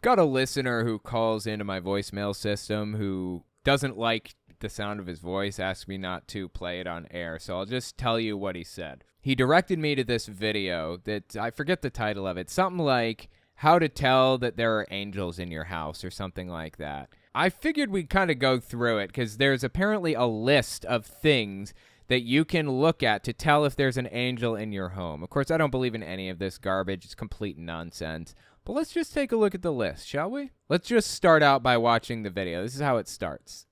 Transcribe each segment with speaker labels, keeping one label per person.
Speaker 1: got a listener who calls into my voicemail system who doesn't like the sound of his voice, asked me not to play it on air, so I'll just tell you what he said. He directed me to this video that, I forget the title of it, something like how to tell that there are angels in your house or something like that. I figured we'd kind of go through it because there's apparently a list of things that you can look at to tell if there's an angel in your home. Of course, I don't believe in any of this garbage. It's complete nonsense. But let's just take a look at the list, shall we? Let's just start out by watching the video. This is how it starts.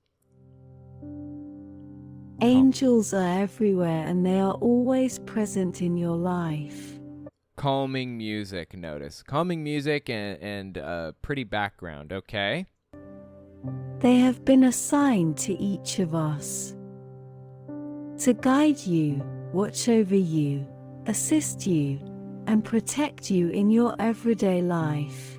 Speaker 2: Angels are everywhere and they are always present in your life.
Speaker 1: Calming music, notice. Calming music and pretty background, okay?
Speaker 2: They have been assigned to each of us to guide you, watch over you, assist you, and protect you in your everyday life.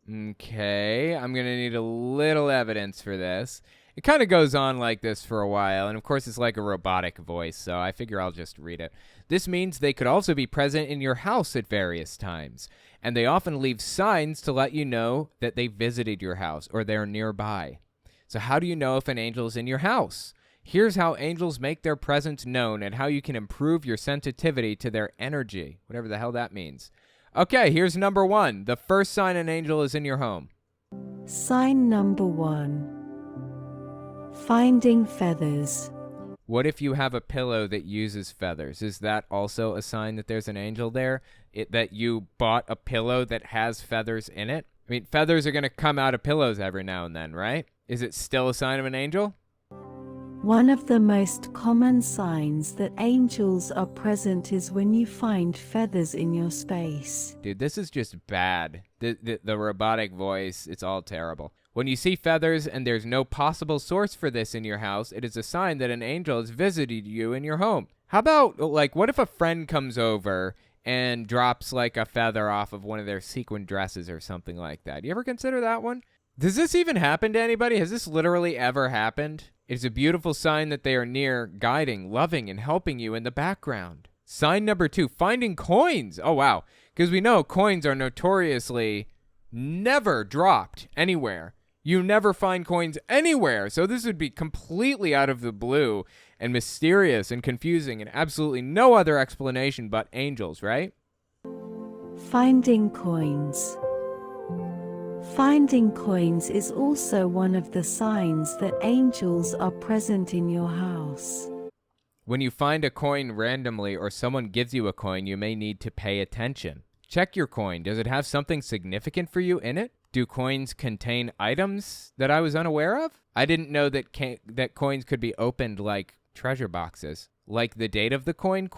Speaker 1: Okay, I'm going to need a little evidence for this. It kind of goes on like this for a while, and of course it's like a robotic voice, so I figure I'll just read it. This means they could also be present in your house at various times, and they often leave signs to let you know that they visited your house or they're nearby. So how do you know if an angel is in your house? Here's how angels make their presence known and how you can improve your sensitivity to their energy, whatever the hell that means. Okay, here's number 1. The first sign an angel is in your home.
Speaker 2: Sign number 1. Finding feathers.
Speaker 1: What if you have a pillow that uses feathers? Is that also a sign that there's an angel there? That you bought a pillow that has feathers in it? I mean, feathers are going to come out of pillows every now and then, right? Is it still a sign of an angel?
Speaker 2: One of the most common signs that angels are present is when you find feathers in your space.
Speaker 1: Dude, this is just bad. The robotic voice, it's all terrible. When you see feathers and there's no possible source for this in your house, it is a sign that an angel has visited you in your home. How about, like, what if a friend comes over and drops, like, a feather off of one of their sequin dresses or something like that? You ever consider that one? Does this even happen to anybody? Has this literally ever happened? It is a beautiful sign that they are near, guiding, loving, and helping you in the background. Sign number 2, finding coins. Oh, wow. Because we know coins are notoriously never dropped anywhere. You never find coins anywhere. So this would be completely out of the blue and mysterious and confusing and absolutely no other explanation but angels, right?
Speaker 2: Finding coins. Finding coins is also one of the signs that angels are present in your house.
Speaker 1: When you find a coin randomly or someone gives you a coin, you may need to pay attention. Check your coin. Does it have something significant for you in it? Do coins contain items that I was unaware of? I didn't know that coins could be opened like treasure boxes. Like the date of the coin, ?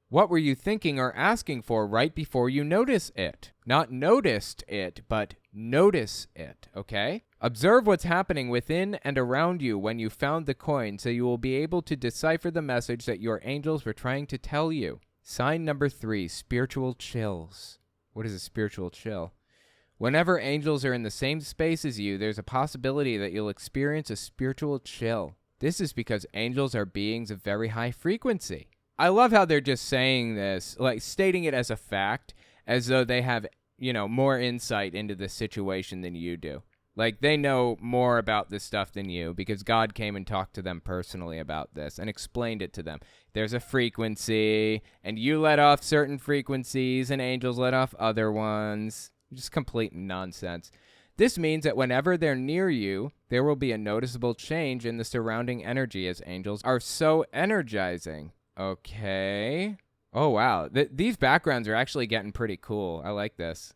Speaker 1: What were you thinking or asking for right before you notice it? Not noticed it, but notice it, okay? Observe what's happening within and around you when you found the coin so you will be able to decipher the message that your angels were trying to tell you. Sign number 3, spiritual chills. What is a spiritual chill? Whenever angels are in the same space as you, there's a possibility that you'll experience a spiritual chill. This is because angels are beings of very high frequency. I love how they're just saying this, like stating it as a fact, as though they have, more insight into the situation than you do. Like they know more about this stuff than you because God came and talked to them personally about this and explained it to them. There's a frequency and you let off certain frequencies and angels let off other ones. Just complete nonsense. This means that whenever they're near you, there will be a noticeable change in the surrounding energy as angels are so energizing. Okay. Oh, wow. These backgrounds are actually getting pretty cool. I like this.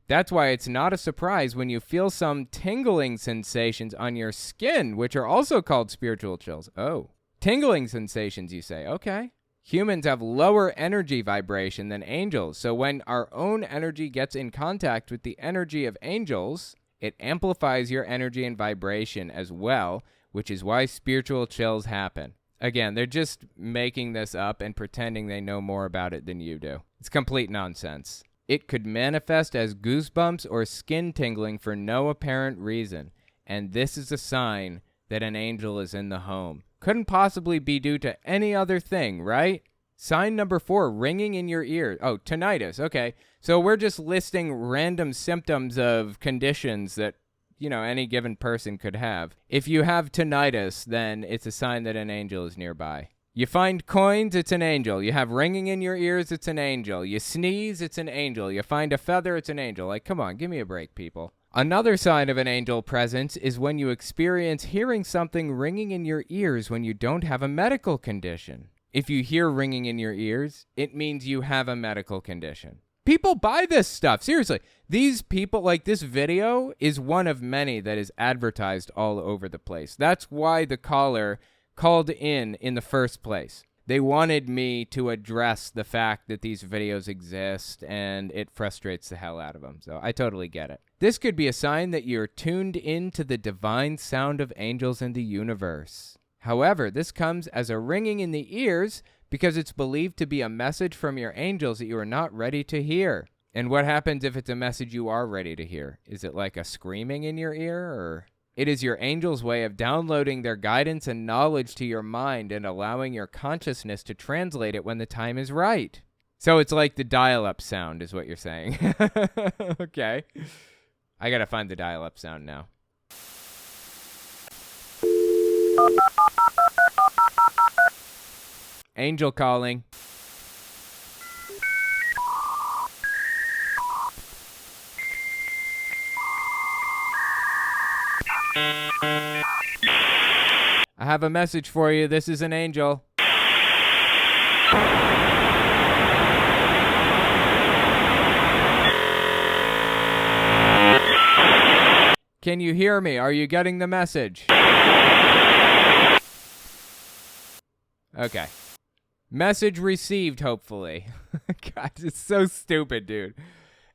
Speaker 1: That's why it's not a surprise when you feel some tingling sensations on your skin, which are also called spiritual chills. Oh. Tingling sensations, you say. Okay. Humans have lower energy vibration than angels, so when our own energy gets in contact with the energy of angels, it amplifies your energy and vibration as well, which is why spiritual chills happen. Again, they're just making this up and pretending they know more about it than you do. It's complete nonsense. It could manifest as goosebumps or skin tingling for no apparent reason, and this is a sign that an angel is in the home. Couldn't possibly be due to any other thing, right? Sign number 4, ringing in your ear. Oh, tinnitus. Okay. So we're just listing random symptoms of conditions that, any given person could have. If you have tinnitus, then it's a sign that an angel is nearby. You find coins, it's an angel. You have ringing in your ears, it's an angel. You sneeze, it's an angel. You find a feather, it's an angel. Like, come on, give me a break, people. Another sign of an angel presence is when you experience hearing something ringing in your ears when you don't have a medical condition. If you hear ringing in your ears, it means you have a medical condition. People buy this stuff. Seriously. These people, like this video, is one of many that is advertised all over the place. That's why the caller called in the first place. They wanted me to address the fact that these videos exist, and it frustrates the hell out of them. So I totally get it. This could be a sign that you're tuned into the divine sound of angels in the universe. However, this comes as a ringing in the ears because it's believed to be a message from your angels that you are not ready to hear. And what happens if it's a message you are ready to hear? Is it like a screaming in your ear, or? It is your angel's way of downloading their guidance and knowledge to your mind and allowing your consciousness to translate it when the time is right. So it's like the dial-up sound is what you're saying. Okay. I gotta find the dial-up sound now. Angel calling. I have a message for you. This is an angel. Can you hear me? Are you getting the message? Okay. Message received, hopefully. God, it's so stupid, dude.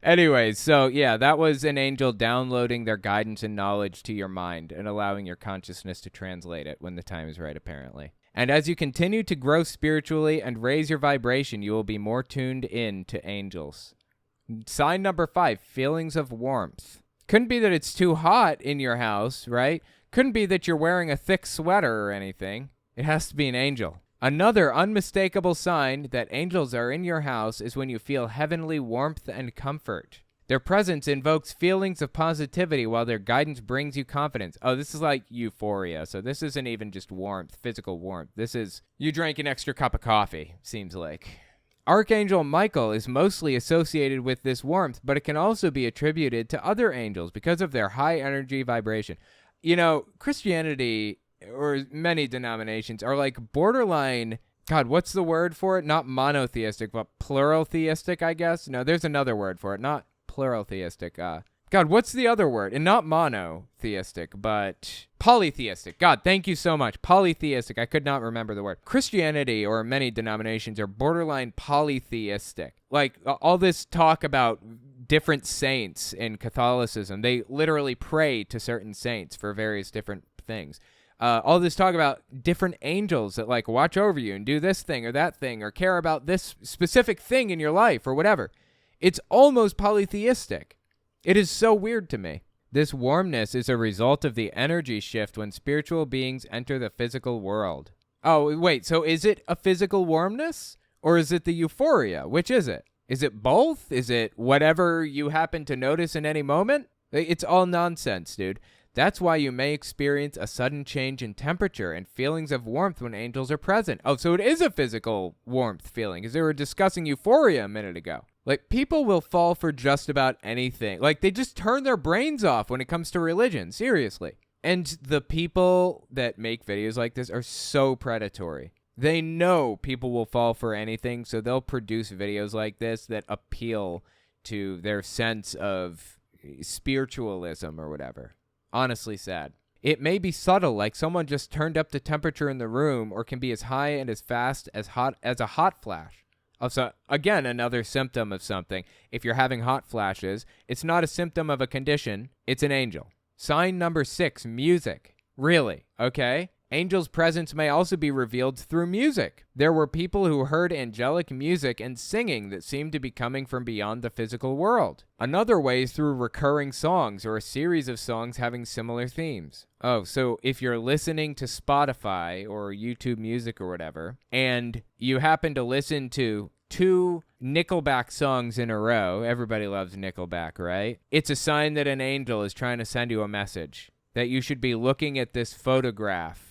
Speaker 1: Anyways, so yeah, that was an angel downloading their guidance and knowledge to your mind and allowing your consciousness to translate it when the time is right, apparently. And as you continue to grow spiritually and raise your vibration, you will be more tuned in to angels. Sign number 5, feelings of warmth. Couldn't be that it's too hot in your house, right? Couldn't be that you're wearing a thick sweater or anything. It has to be an angel. Another unmistakable sign that angels are in your house is when you feel heavenly warmth and comfort. Their presence invokes feelings of positivity while their guidance brings you confidence. Oh, this is like euphoria. So this isn't even just warmth, physical warmth. This is you drank an extra cup of coffee, seems like. Archangel Michael is mostly associated with this warmth, but it can also be attributed to other angels because of their high energy vibration. Christianity or many denominations are like borderline, God, what's the word for it? Not monotheistic, but plural theistic, I guess. No, there's another word for it, not plural theistic. God, what's the other word? And not monotheistic, but polytheistic. God, thank you so much. Polytheistic. I could not remember the word. Christianity or many denominations are borderline polytheistic. Like all this talk about different saints in Catholicism, they literally pray to certain saints for various different things. All this talk about different angels that like watch over you and do this thing or that thing or care about this specific thing in your life or whatever. It's almost polytheistic. It is so weird to me. This warmness is a result of the energy shift when spiritual beings enter the physical world. Oh, wait, so is it a physical warmness or is it the euphoria? Which is it? Is it both? Is it whatever you happen to notice in any moment? It's all nonsense, dude. That's why you may experience a sudden change in temperature and feelings of warmth when angels are present. Oh, so it is a physical warmth feeling, because they were discussing euphoria a minute ago. Like, people will fall for just about anything. Like, they just turn their brains off when it comes to religion, seriously. And the people that make videos like this are so predatory. They know people will fall for anything, so they'll produce videos like this that appeal to their sense of spiritualism or whatever. Honestly sad. It may be subtle, like someone just turned up the temperature in the room, or can be as high and as fast as hot as a hot flash. Also, again, another symptom of something. If you're having hot flashes, it's not a symptom of a condition, it's an angel. Sign number 6, music. Really, okay? Angels' presence may also be revealed through music. There were people who heard angelic music and singing that seemed to be coming from beyond the physical world. Another way is through recurring songs or a series of songs having similar themes. Oh, so if you're listening to Spotify or YouTube Music or whatever, and you happen to listen to 2 Nickelback songs in a row, everybody loves Nickelback, right? It's a sign that an angel is trying to send you a message, that you should be looking at this photograph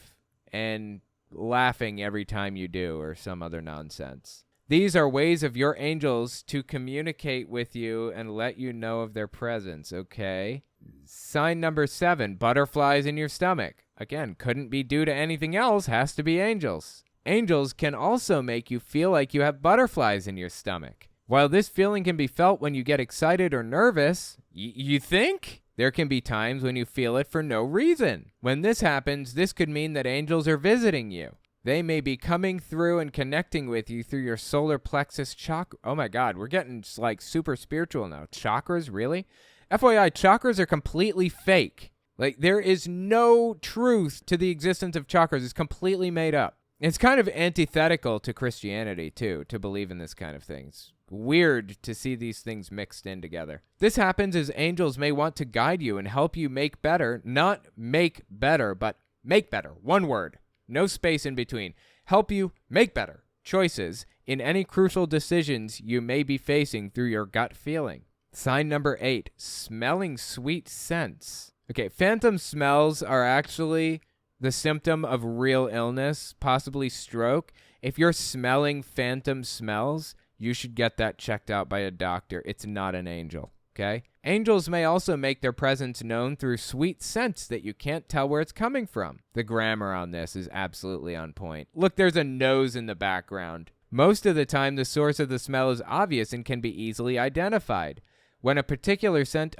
Speaker 1: and laughing every time you do, or some other nonsense. These are ways of your angels to communicate with you and let you know of their presence, okay? Sign number 7, butterflies in your stomach. Again, couldn't be due to anything else, has to be angels. Angels can also make you feel like you have butterflies in your stomach. While this feeling can be felt when you get excited or nervous, you think? There can be times when you feel it for no reason. When this happens, this could mean that angels are visiting you. They may be coming through and connecting with you through your solar plexus chakra. Oh my God, we're getting like super spiritual now. Chakras, really? FYI, chakras are completely fake. Like, there is no truth to the existence of chakras. It's completely made up. It's kind of antithetical to Christianity, too, to believe in this kind of thing. It's weird to see these things mixed in together. This happens as angels may want to guide you and help you make better, not make better, but make better. One word, no space in between. Help you make better choices in any crucial decisions you may be facing through your gut feeling. Sign number 8, smelling sweet scents. Okay, phantom smells are actually the symptom of real illness, possibly stroke. If you're smelling phantom smells, you should get that checked out by a doctor. It's not an angel, okay? Angels may also make their presence known through sweet scents that you can't tell where it's coming from. The grammar on this is absolutely on point. Look, there's a nose in the background. Most of the time, the source of the smell is obvious and can be easily identified. When a particular scent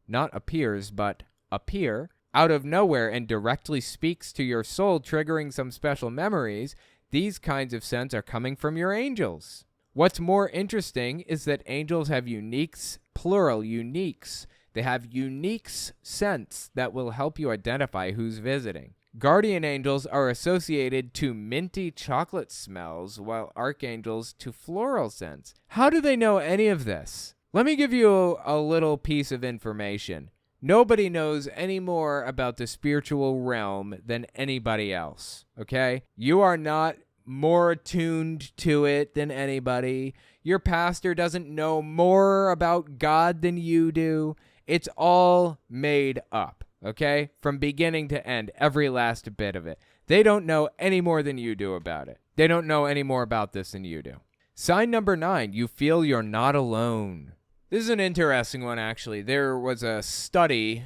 Speaker 1: not appears, but appear, out of nowhere and directly speaks to your soul, triggering some special memories, these kinds of scents are coming from your angels. What's more interesting is that angels have uniques, plural, uniques. They have unique scents that will help you identify who's visiting. Guardian angels are associated to minty chocolate smells, while archangels to floral scents. How do they know any of this? Let me give you a little piece of information. Nobody knows any more about the spiritual realm than anybody else, okay? You are not more attuned to it than anybody. Your pastor doesn't know more about God than you do. It's all made up, okay? From beginning to end, every last bit of it. They don't know any more than you do about it. They don't know any more about this than you do. Sign number 9, you feel you're not alone. This is an interesting one, actually. There was a study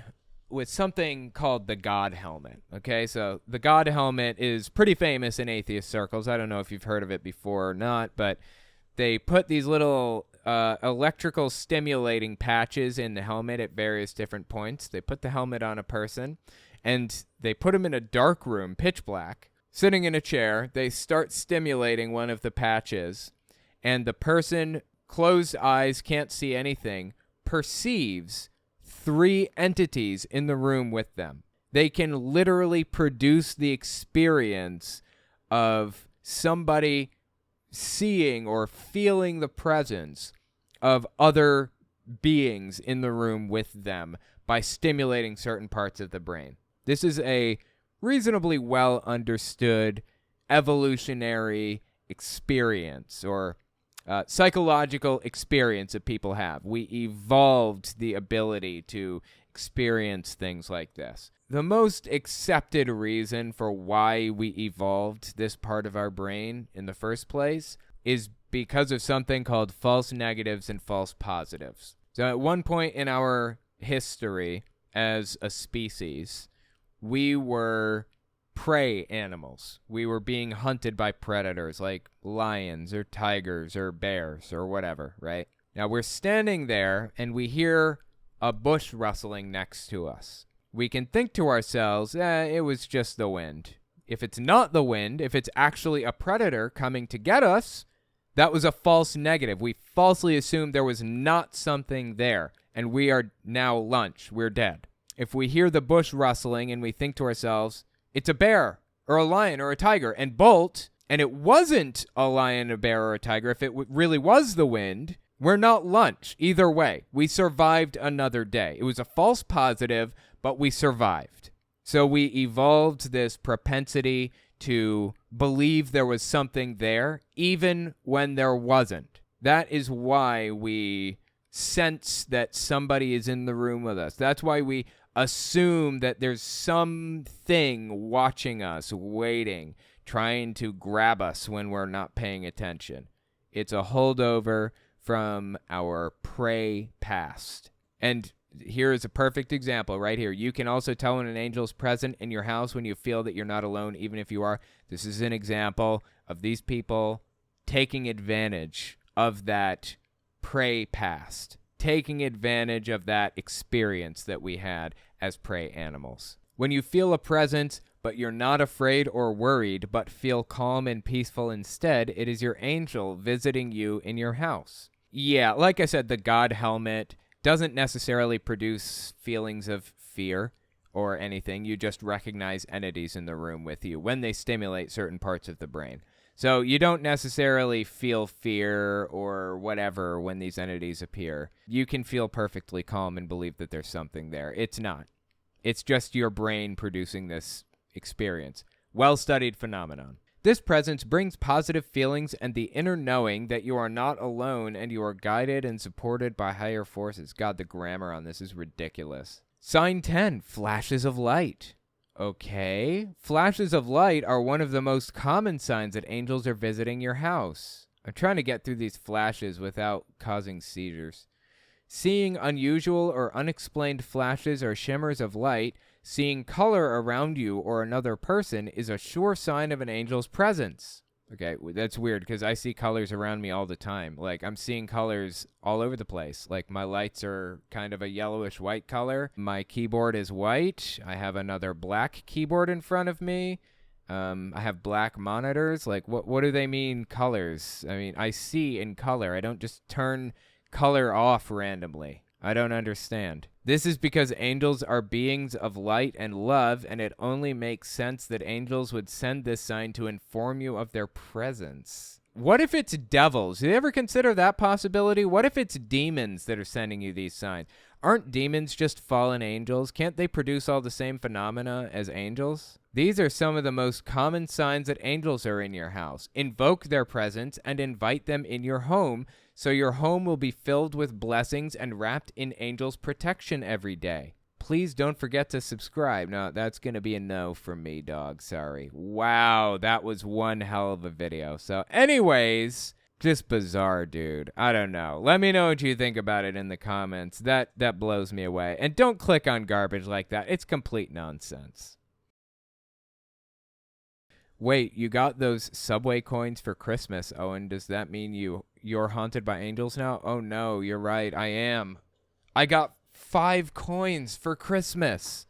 Speaker 1: with something called the God helmet. Okay, so the God helmet is pretty famous in atheist circles. I don't know if you've heard of it before or not, but they put these little electrical stimulating patches in the helmet at various different points. They put the helmet on a person, and they put him in a dark room, pitch black, sitting in a chair. They start stimulating one of the patches, and the person, closed eyes, can't see anything, perceives 3 entities in the room with them. They can literally produce the experience of somebody seeing or feeling the presence of other beings in the room with them by stimulating certain parts of the brain. This is a reasonably well understood evolutionary experience, or psychological experience that people have. We evolved the ability to experience things like this. The most accepted reason for why we evolved this part of our brain in the first place is because of something called false negatives and false positives. So at one point in our history as a species, we were prey animals. We were being hunted by predators like lions or tigers or bears or whatever, right? Now we're standing there and we hear a bush rustling next to us. We can think to ourselves, it was just the wind. If it's not the wind, if it's actually a predator coming to get us, that was a false negative. We falsely assumed there was not something there, and we are now lunch. We're dead. If we hear the bush rustling and we think to ourselves, It's a bear or a lion or a tiger. And Bolt, and it wasn't a lion, a bear, or a tiger. If it really was the wind, we're not lunch. Either way, we survived another day. It was a false positive, but we survived. So we evolved this propensity to believe there was something there, even when there wasn't. That is why we sense that somebody is in the room with us. That's why we assume that there's something watching us, waiting, trying to grab us when we're not paying attention. It's a holdover from our prey past. And here is a perfect example right here. You can also tell when an angel's present in your house when you feel that you're not alone, even if you are. This is an example of these people taking advantage of that prey past, taking advantage of that experience that we had as prey animals. When you feel a presence, but you're not afraid or worried, but feel calm and peaceful instead, it is your angel visiting you in your house. Yeah, like I said, the God helmet doesn't necessarily produce feelings of fear or anything. You just recognize entities in the room with you when they stimulate certain parts of the brain. So you don't necessarily feel fear or whatever when these entities appear. You can feel perfectly calm and believe that there's something there. It's not. It's just your brain producing this experience. Well-studied phenomenon. This presence brings positive feelings and the inner knowing that you are not alone and you are guided and supported by higher forces. God, the grammar on this is ridiculous. Sign 10, flashes of light. Okay. Flashes of light are one of the most common signs that angels are visiting your house. I'm trying to get through these flashes without causing seizures. Seeing unusual or unexplained flashes or shimmers of light, seeing color around you or another person is a sure sign of an angel's presence. Okay, that's weird because I see colors around me all the time. Like, I'm seeing colors all over the place. Like, my lights are kind of a yellowish white color. My keyboard is white. I have another black keyboard in front of me. I have black monitors. Like, what do they mean, colors? I mean, I see in color. I don't just turn color off randomly. I don't understand. This is because angels are beings of light and love, and it only makes sense that angels would send this sign to inform you of their presence. What if it's devils? Do you ever consider that possibility? What if it's demons that are sending you these signs? Aren't demons just fallen angels? Can't they produce all the same phenomena as angels? These are some of the most common signs that angels are in your house. Invoke their presence and invite them in your home, so your home will be filled with blessings and wrapped in angels' protection every day. Please don't forget to subscribe. No, that's going to be a no from me, dog. Sorry. Wow, that was one hell of a video. So anyways, just bizarre, dude. I don't know. Let me know what you think about it in the comments. That blows me away. And don't click on garbage like that. It's complete nonsense. Wait, you got those subway coins for Christmas, Owen. Does that mean you're haunted by angels now? Oh no, you're right. I am. I got 5 coins for Christmas.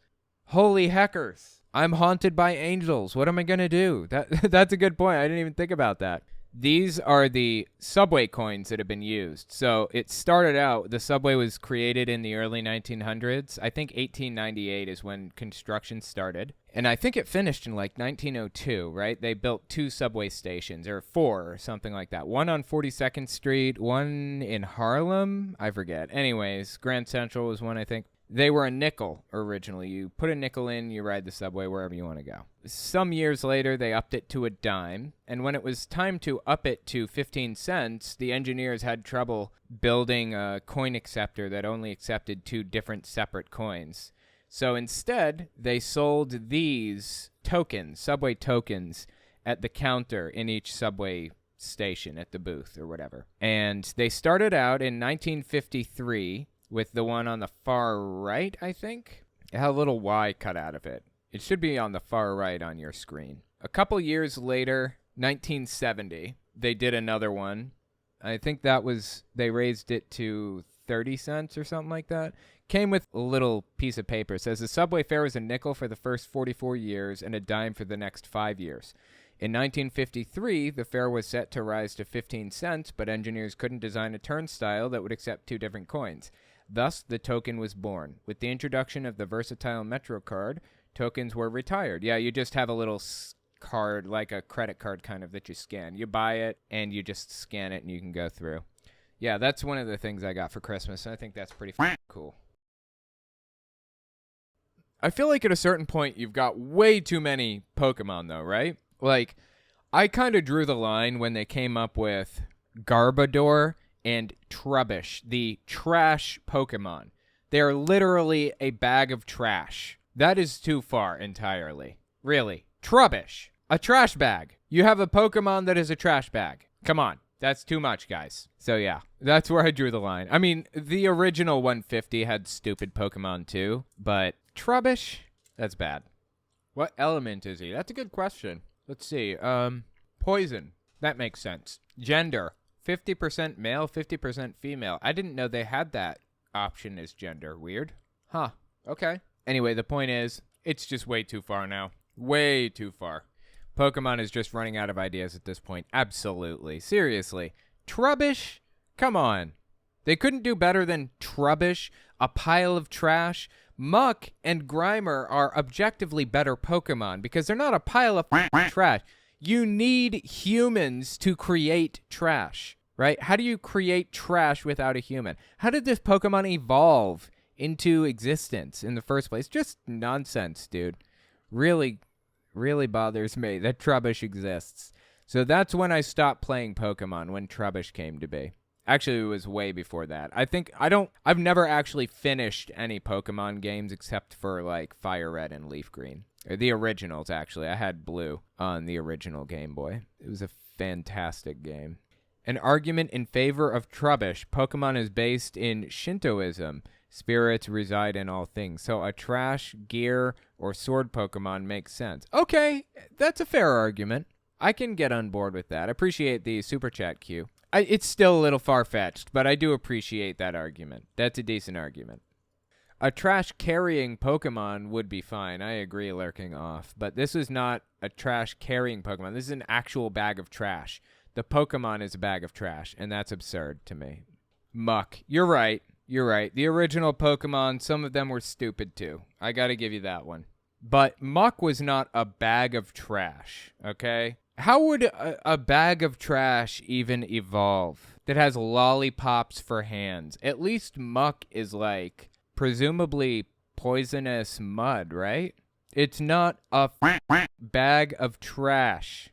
Speaker 1: Holy heckers. I'm haunted by angels. What am I going to do? That's a good point. I didn't even think about that. These are the subway coins that have been used. So it started out, the subway was created in the early 1900s. I think 1898 is when construction started. And I think it finished in like 1902, right? They built 2 subway stations, or 4 or something like that. One on 42nd Street, one in Harlem. I forget. Anyways, Grand Central was one, I think. They were a nickel originally. You put a nickel in, you ride the subway wherever you want to go. Some years later, they upped it to a dime. And when it was time to up it to 15 cents, the engineers had trouble building a coin acceptor that only accepted 2 different separate coins. So instead, they sold these tokens, subway tokens, at the counter in each subway station at the booth or whatever. And they started out in 1953 with the one on the far right, I think. It had a little Y cut out of it. It should be on the far right on your screen. A couple years later, 1970, they did another one. I think they raised it to 30 cents or something like that. Came with a little piece of paper. It says the subway fare was a nickel for the first 44 years and a dime for the next 5 years. In 1953, the fare was set to rise to 15 cents, but engineers couldn't design a turnstile that would accept 2 different coins. Thus, the token was born. With the introduction of the versatile Metro card, tokens were retired. Yeah, you just have a little card, like a credit card kind of, that you scan. You buy it, and you just scan it, and you can go through. Yeah, that's one of the things I got for Christmas, and I think that's pretty cool. I feel like at a certain point, you've got way too many Pokemon, though, right? Like, I kind of drew the line when they came up with Garbodor and Trubbish, the trash Pokemon. They're literally a bag of trash. That is too far entirely. Really. Trubbish, a trash bag. You have a Pokemon that is a trash bag. Come on. That's too much, guys. So yeah, that's where I drew the line. I mean, the original 150 had stupid Pokemon too, but Trubbish, that's bad. What element is he? That's a good question. Let's see. Poison. That makes sense. Gender. 50% male, 50% female. I didn't know they had that option as gender. Weird. Huh. Okay. Anyway, the point is, it's just way too far now. Way too far. Pokemon is just running out of ideas at this point. Absolutely. Seriously. Trubbish? Come on. They couldn't do better than Trubbish, a pile of trash. Muck and Grimer are objectively better Pokemon because they're not a pile of trash. You need humans to create trash, right? How do you create trash without a human? How did this Pokemon evolve into existence in the first place? Just nonsense, dude. Really bothers me that Trubbish exists. So that's when I stopped playing Pokemon, when Trubbish came to be. Actually, it was way before that. I've never actually finished any Pokemon games except for like Fire Red and Leaf Green. The originals, actually. I had Blue on the original Game Boy. It was a fantastic game. An argument in favor of Trubbish. Pokemon is based in Shintoism. Spirits reside in all things. So a trash, gear, or sword Pokemon makes sense. Okay, that's a fair argument. I can get on board with that. I appreciate the super chat queue. It's still a little far-fetched, but I do appreciate that argument. That's a decent argument. A trash-carrying Pokemon would be fine. I agree, Lurking Off. But this is not a trash-carrying Pokemon. This is an actual bag of trash. The Pokemon is a bag of trash, and that's absurd to me. Muck. You're right. You're right. The original Pokemon, some of them were stupid too. I gotta give you that one. But Muck was not a bag of trash, okay? How would a bag of trash even evolve that has lollipops for hands? At least Muck is like, presumably poisonous mud, right? It's not a bag of trash.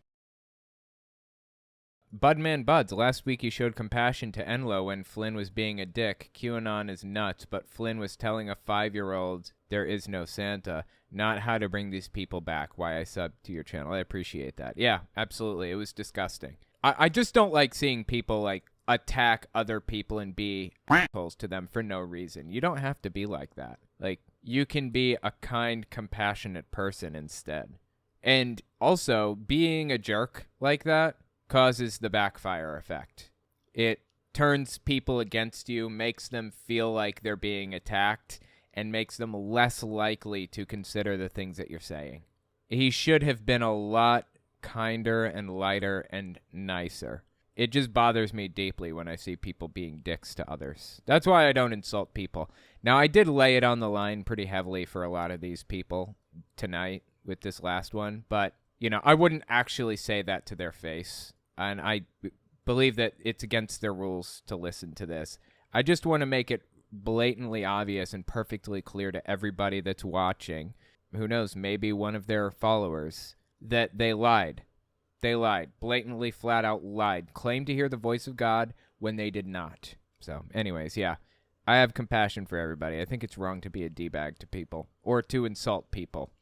Speaker 1: Budman Buds, last week he showed compassion to Enlo when Flynn was being a dick. QAnon is nuts, but Flynn was telling a 5-year-old there is no Santa, not how to bring these people back. Why I subbed to your channel. I appreciate that. Yeah, absolutely. It was disgusting. I just don't like seeing people like attack other people and be assholes to them for no reason. You don't have to be like that. Like, you can be a kind, compassionate person instead. And also, being a jerk like that causes the backfire effect. It turns people against you, makes them feel like they're being attacked, and makes them less likely to consider the things that you're saying. He should have been a lot kinder and lighter and nicer. It just bothers me deeply when I see people being dicks to others. That's why I don't insult people. Now, I did lay it on the line pretty heavily for a lot of these people tonight with this last one, but, you know, I wouldn't actually say that to their face. And I believe that it's against their rules to listen to this. I just want to make it blatantly obvious and perfectly clear to everybody that's watching, who knows, maybe one of their followers, that they lied. They lied. Blatantly, flat out lied. Claimed to hear the voice of God when they did not. So, anyways, yeah. I have compassion for everybody. I think it's wrong to be a D-bag to people or to insult people.